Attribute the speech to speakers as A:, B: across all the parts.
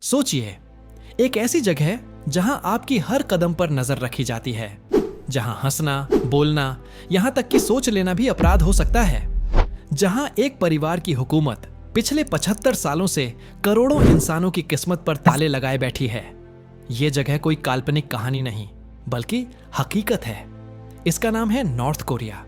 A: सोचिए, एक ऐसी जगह जहां आपकी हर कदम पर नजर रखी जाती है, जहां हंसना, बोलना, यहां तक कि सोच लेना भी अपराध हो सकता है, जहां एक परिवार की हुकूमत पिछले 75 सालों से करोड़ों इंसानों की किस्मत पर ताले लगाए बैठी है। यह जगह कोई काल्पनिक कहानी नहीं, बल्कि हकीकत है। इसका नाम है नॉर्थ कोरिया,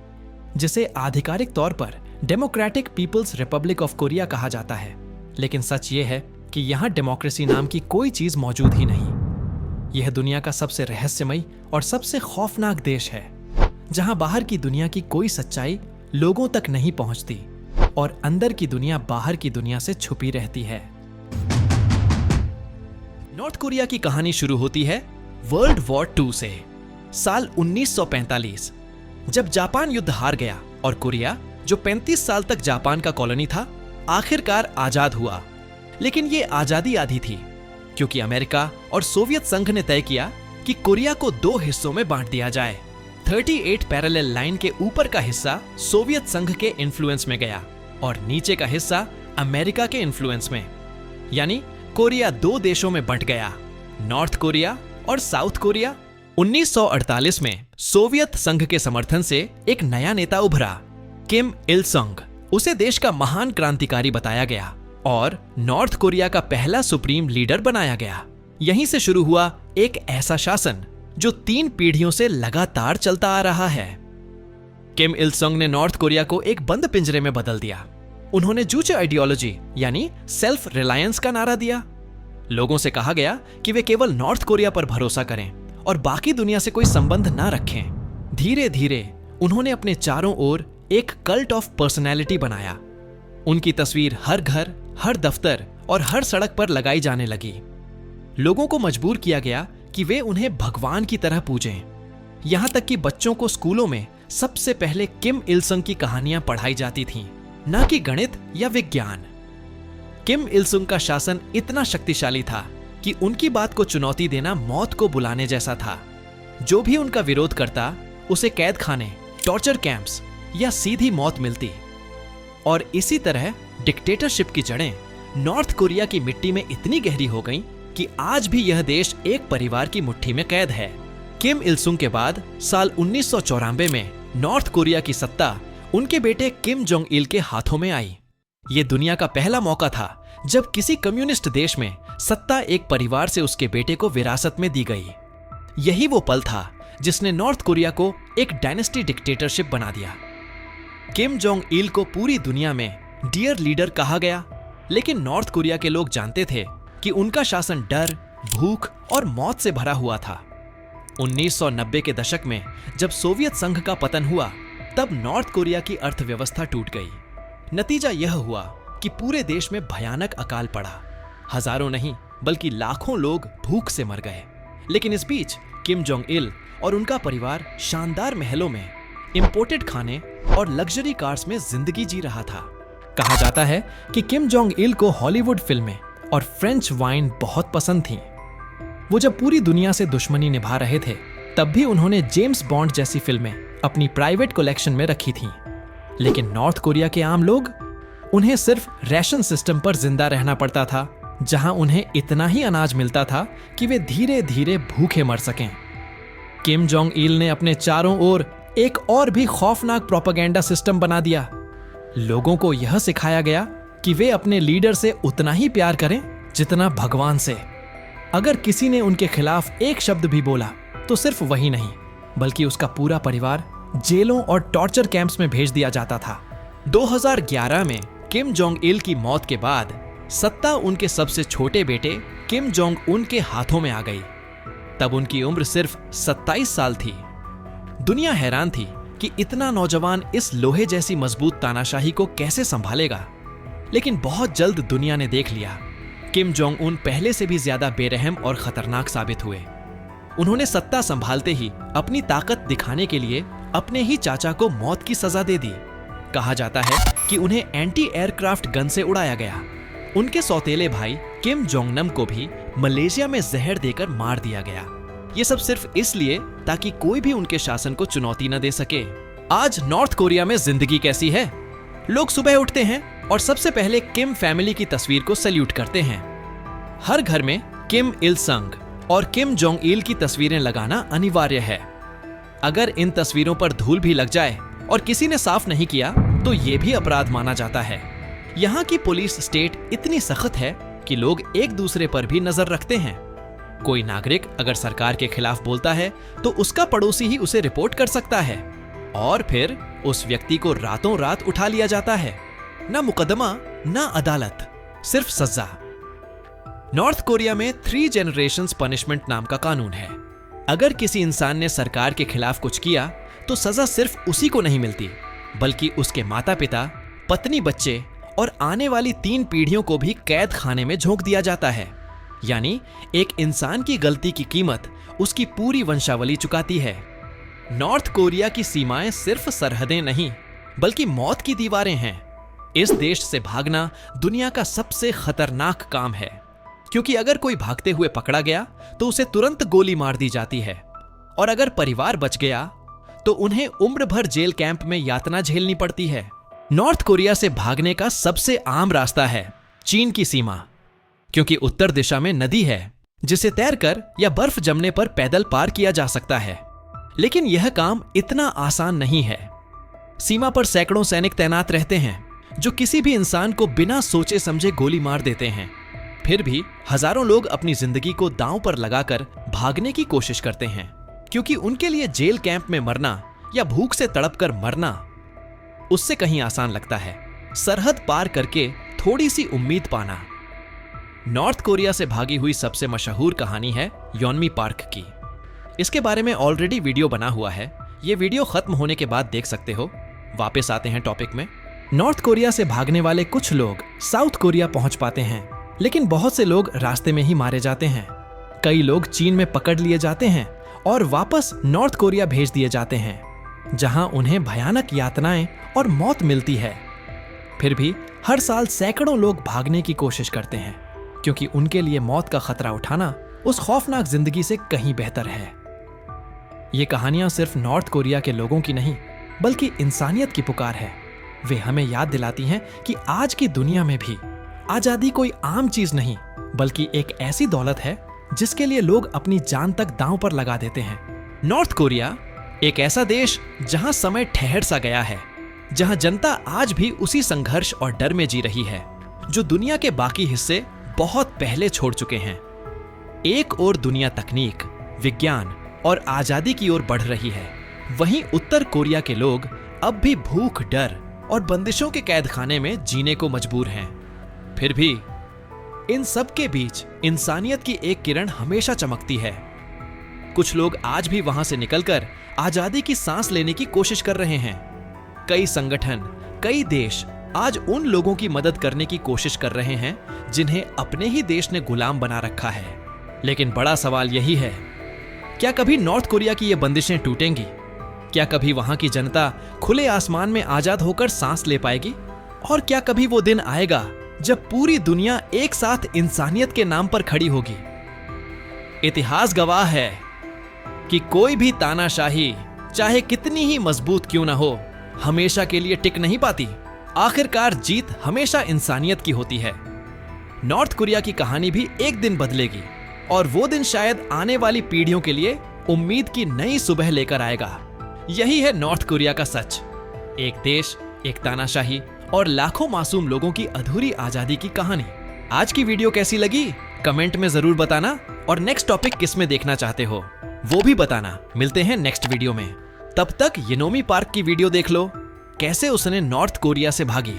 A: जिसे आधिकारिक तौर पर democratic people's republic of Korea कहा जाता है। लेकिन सच यह है कि यहां डेमोक्रेसी नाम की कोई चीज मौजूद ही नहीं। यह दुनिया का सबसे रहस्यमयी और सबसे खौफनाक देश है, जहां बाहर की दुनिया की कोई सच्चाई लोगों तक नहीं पहुंचती और अंदर की दुनिया बाहर की दुनिया से छुपी रहती है। नॉर्थ कोरिया की कहानी शुरू होती है वर्ल्ड वॉर 2 से। साल 1945, जब जापान युद्ध हार गया और कोरिया, जो 35 साल तक जापान का कॉलोनी था, आखिरकार आजाद हुआ। लेकिन ये आजादी आधी थी, क्योंकि अमेरिका और सोवियत संघ ने तय किया कि कोरिया को 2 हिस्सों में बांट दिया जाए। 38 पैरेलल लाइन के ऊपर का हिस्सा सोवियत संघ के इन्फ्लुएंस में गया और नीचे का हिस्सा अमेरिका के इन्फ्लुएंस में। यानी कोरिया 2 देशों में बंट गया, नॉर्थ कोरिया और साउथ कोरिया। 1948 में सोवियत संघ के समर्थन से एक नया नेता उभरा, किम इल संग। उसे देश का महान क्रांतिकारी बताया गया और नॉर्थ कोरिया का पहला सुप्रीम लीडर बनाया गया। यहीं से शुरू हुआ एक ऐसा शासन जो 3 पीढ़ियों से लगातार चलता आ रहा है। किम इल संग ने नॉर्थ कोरिया को एक बंद पिंजरे में बदल दिया। उन्होंने जूचे आइडियोलॉजी यानी सेल्फ रिलायंस का नारा दिया। लोगों से कहा गया कि वे केवल नॉर्थ कोरिया पर भरोसा करें और बाकी दुनिया से कोई संबंध ना रखें। धीरे धीरे उन्होंने अपने चारों ओर एक कल्ट ऑफ पर्सनैलिटी बनाया। उनकी तस्वीर हर घर, हर दफ्तर और हर सड़क पर लगाई जाने लगी। लोगों को मजबूर किया गया कि वे उन्हें भगवान की तरह पूजें। यहां तक कि बच्चों को स्कूलों में सबसे पहले किम इल संग की कहानियां पढ़ाई जाती थीं, न कि गणित या विज्ञान। किम इल संग का शासन इतना शक्तिशाली था कि उनकी बात को चुनौती देना मौत को बुलाने जैसा था। जो भी उनका विरोध करता, उसे कैद खाने, टॉर्चर कैंप्स या सीधी मौत मिलती। और इसी तरह डिक्टेटरशिप की जड़ें नॉर्थ कोरिया की मिट्टी में इतनी गहरी हो गईं कि आज भी यह देश एक परिवार की मुट्ठी में कैद है। किम इल सुंग के बाद साल 1994 में नॉर्थ कोरिया की सत्ता उनके बेटे किम जोंग इल के हाथों में आई। यह दुनिया का पहला मौका था जब किसी कम्युनिस्ट देश में सत्ता एक परिवार से उसके बेटे को विरासत में दी गई। यही वो पल था जिसने नॉर्थ कोरिया को एक डायनेस्टी डिक्टेटरशिप बना दिया। किम जोंग इल को पूरी दुनिया में डियर लीडर कहा गया, लेकिन नॉर्थ कोरिया के लोग जानते थे कि उनका शासन डर, भूख और मौत से भरा हुआ था। 1990 के दशक में जब सोवियत संघ का पतन हुआ, तब नॉर्थ कोरिया की अर्थव्यवस्था टूट गई। नतीजा यह हुआ कि पूरे देश में भयानक अकाल पड़ा। हजारों नहीं बल्कि लाखों लोग भूख से मर गए। लेकिन इस बीच किम जोंग इल और उनका परिवार शानदार महलों में, इंपोर्टेड खाने और लग्जरी कार्स में जिंदगी जी रहा था। कहा जाता है कि किम जोंग इल को हॉलीवुड फिल्में और फ्रेंच वाइन बहुत पसंद थीं। वो जब पूरी दुनिया से दुश्मनी निभा रहे थे, तब भी उन्होंने जेम्स बॉन्ड जैसी फिल्में अपनी प्राइवेट कलेक्शन में रखी थीं। लेकिन नॉर्थ कोरिया के आम लोग, उन्हें सिर्फ राशन सिस्टम पर जिंदा रहना पड़ता था, जहां उन्हें इतना ही अनाज मिलता था कि वे धीरे धीरे भूखे मर सकें। किम जोंग इल ने अपने चारों ओर एक और भी खौफनाक प्रोपेगेंडा सिस्टम बना दिया। लोगों को यह सिखाया गया कि वे अपने लीडर से उतना ही प्यार करें जितना भगवान से। अगर किसी ने उनके खिलाफ एक शब्द भी बोला, तो सिर्फ वही नहीं बल्कि उसका पूरा परिवार जेलों और टॉर्चर कैंप्स में भेज दिया जाता था। 2011 में किम जोंग इल की मौत के बाद सत्ता उनके सबसे छोटे बेटे किम जोंग उन के हाथों में आ गई। तब उनकी उम्र सिर्फ 27 साल थी। दुनिया हैरान थी कि इतना नौजवान इस लोहे जैसी मजबूत तानाशाही को कैसे संभालेगा। लेकिन बहुत जल्द दुनिया ने देख लिया, किम जोंग उन पहले से भी ज्यादा बेरहम और खतरनाक साबित हुए। उन्होंने सत्ता संभालते ही अपनी ताकत दिखाने के लिए अपने ही चाचा को मौत की सजा दे दी। कहा जाता है कि उन्हें एंटी एयरक्राफ्ट गन से उड़ाया गया। उनके सौतेले भाई किम जोंग नम को भी मलेशिया में जहर देकर मार दिया गया। ये सब सिर्फ इसलिए ताकि कोई भी उनके शासन को चुनौती न दे सके। आज नॉर्थ कोरिया में जिंदगी कैसी है? लोग सुबह उठते हैं और सबसे पहले किम फैमिली की तस्वीर को सैल्यूट करते हैं। हर घर में किम इल संग और किम जोंग इल की तस्वीरें लगाना अनिवार्य है। अगर इन तस्वीरों पर धूल भी लग जाए और किसी ने साफ नहीं किया तो ये भी अपराध माना जाता है। यहाँ की पुलिस स्टेट इतनी सख्त है कि लोग एक दूसरे पर भी नजर रखते हैं। कोई नागरिक अगर सरकार के खिलाफ बोलता है तो उसका पड़ोसी ही उसे रिपोर्ट कर सकता है और फिर उस व्यक्ति को रातों रात उठा लिया जाता है। ना मुकदमा, ना अदालत, सिर्फ सजा। नॉर्थ कोरिया में 3 जनरेशंस पनिशमेंट नाम का कानून है। अगर किसी इंसान ने सरकार के खिलाफ कुछ किया तो सजा सिर्फ उसी को नहीं मिलती, बल्कि उसके माता पिता, पत्नी, बच्चे और आने वाली 3 पीढ़ियों को भी कैद खाने में झोंक दिया जाता है। यानी एक इंसान की गलती की कीमत उसकी पूरी वंशावली चुकाती है। नॉर्थ कोरिया की सीमाएं सिर्फ सरहदें नहीं, बल्कि मौत की दीवारें हैं। इस देश से भागना दुनिया का सबसे खतरनाक काम है, क्योंकि अगर कोई भागते हुए पकड़ा गया तो उसे तुरंत गोली मार दी जाती है, और अगर परिवार बच गया तो उन्हें उम्र भर जेल कैंप में यातना झेलनी पड़ती है। नॉर्थ कोरिया से भागने का सबसे आम रास्ता है चीन की सीमा, क्योंकि उत्तर दिशा में नदी है जिसे तैरकर या बर्फ जमने पर पैदल पार किया जा सकता है। लेकिन यह काम इतना आसान नहीं है। सीमा पर सैकड़ों सैनिक तैनात रहते हैं जो किसी भी इंसान को बिना सोचे समझे गोली मार देते हैं। फिर भी हजारों लोग अपनी जिंदगी को दांव पर लगाकर भागने की कोशिश करते हैं, क्योंकि उनके लिए जेल कैंप में मरना या भूख से तड़पकर मरना उससे कहीं आसान लगता है सरहद पार करके थोड़ी सी उम्मीद पाना। नॉर्थ कोरिया से भागी हुई सबसे मशहूर कहानी है योनमी पार्क की। इसके बारे में ऑलरेडी वीडियो बना हुआ है, ये वीडियो खत्म होने के बाद देख सकते हो। वापस आते हैं टॉपिक में। नॉर्थ कोरिया से भागने वाले कुछ लोग साउथ कोरिया पहुंच पाते हैं, लेकिन बहुत से लोग रास्ते में ही मारे जाते हैं। कई लोग चीन में पकड़ लिए जाते हैं और वापस नॉर्थ कोरिया भेज दिए जाते हैं, जहां उन्हें भयानक यातनाएं और मौत मिलती है। फिर भी हर साल सैकड़ों लोग भागने की कोशिश करते हैं, क्योंकि उनके लिए मौत का खतरा उठाना उस खौफनाक जिंदगी से कहीं बेहतर है। ये कहानियां सिर्फ नॉर्थ कोरिया के लोगों की नहीं, बल्कि इंसानियत की पुकार है। वे हमें याद दिलाती हैं कि आज की दुनिया में भी आजादी कोई आम चीज नहीं, बल्कि एक ऐसी दौलत है जिसके लिए लोग अपनी जान तक दांव पर लगा देते हैं। नॉर्थ कोरिया एक ऐसा देश जहां समय ठहर सा गया है, जहां जनता आज भी उसी संघर्ष और डर में जी रही है जो दुनिया के बाकी हिस्से बहुत पहले छोड़ चुके हैं। एक ओर दुनिया तकनीक, विज्ञान और आजादी की ओर बढ़ रही है, वहीं उत्तर कोरिया के लोग अब भी भूख, डर और बंदिशों के कैद खाने में जीने को मजबूर हैं। फिर भी इन सब के बीच इंसानियत की एक किरण हमेशा चमकती है। कुछ लोग आज भी वहां से निकलकर आजादी की सांस लेने की कोशिश कर रहे हैं। कई संगठन, कई देश आज उन लोगों की मदद करने की कोशिश कर रहे हैं जिन्हें अपने ही देश ने गुलाम बना रखा है। लेकिन बड़ा सवाल यही है, क्या कभी नॉर्थ कोरिया की ये बंदिशें टूटेंगी? क्या कभी वहां की जनता खुले आसमान में आजाद होकर सांस ले पाएगी? और क्या कभी वो दिन आएगा जब पूरी दुनिया एक साथ इंसानियत के नाम पर खड़ी होगी? इतिहास गवाह है कि कोई भी तानाशाही, चाहे कितनी ही मजबूत क्यों ना हो, हमेशा के लिए टिक नहीं पाती। आखिरकार जीत हमेशा इंसानियत की होती है। नॉर्थ कोरिया की कहानी भी एक दिन बदलेगी, और वो दिन शायद आने वाली पीढ़ियों के लिए उम्मीद की नई सुबह लेकर आएगा। यही है नॉर्थ कोरिया का सच। एक देश, एक तानाशाही और लाखों मासूम लोगों की अधूरी आजादी की कहानी। आज की वीडियो कैसी लगी कमेंट में जरूर बताना, और नेक्स्ट टॉपिक किस में देखना चाहते हो वो भी बताना। मिलते हैं नेक्स्ट वीडियो में। तब तक योनमी पार्क की वीडियो देख लो, कैसे उसने नॉर्थ कोरिया से भागी।